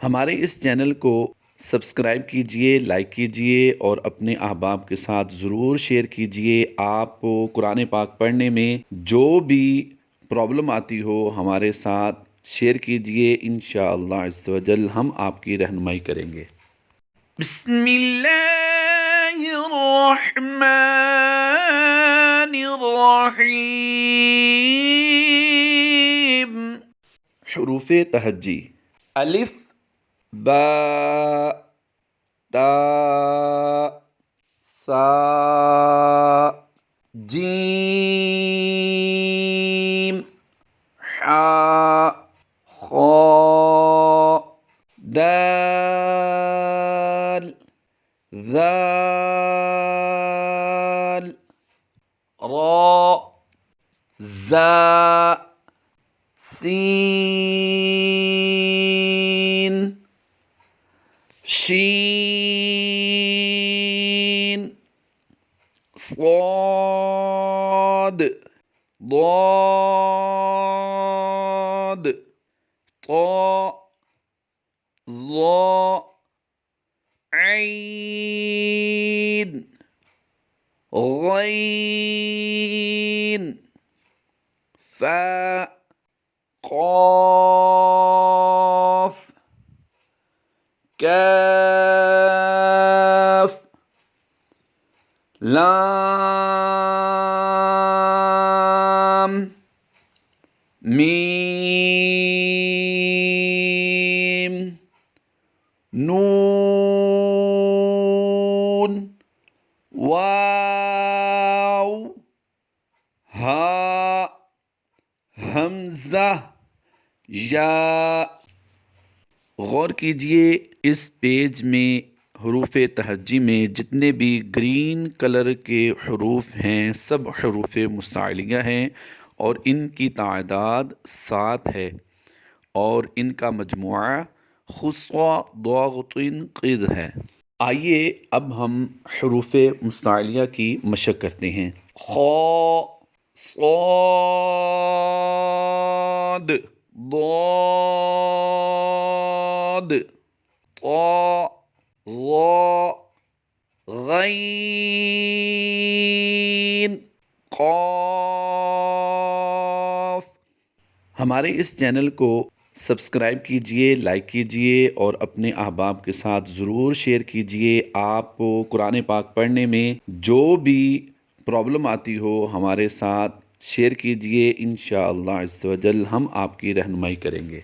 ہمارے اس چینل کو سبسکرائب کیجئے، لائک کیجئے اور اپنے احباب کے ساتھ ضرور شیئر کیجئے۔ آپ کو قرآن پاک پڑھنے میں جو بھی پرابلم آتی ہو ہمارے ساتھ شیئر کیجئے، انشاءاللہ عز و جل ہم آپ کی رہنمائی کریں گے۔ بسم اللہ الرحمن الرحیم۔ حروف تہجی: الف، با، تا، ثا، جیم، حا، خا، دال، ذال، را، زا، سین، شین، صاد، ضاد، طا، ظا، عین، غین، فا، قاف، کاف، لام، میم، نون، واو، ہا، حمزہ، یا۔ غور کیجئے اس پیج میں حروف تہجی میں جتنے بھی گرین کلر کے حروف ہیں سب حروف مستعلیہ ہیں اور ان کی تعداد 7 ہے اور ان کا مجموعہ خصوہ ضاغط قید ہے۔ آئیے اب ہم حروف مستعلیہ کی مشق کرتے ہیں۔ خا، صاد، ضاد، طا، ظا، غین، قاف۔ ہمارے اس چینل کو سبسکرائب کیجئے، لائک کیجئے اور اپنے احباب کے ساتھ ضرور شیئر کیجئے۔ آپ کو قرآن پاک پڑھنے میں جو بھی پرابلم آتی ہو ہمارے ساتھ شیئر کیجئے، انشاءاللہ عز و جل ہم آپ کی رہنمائی کریں گے۔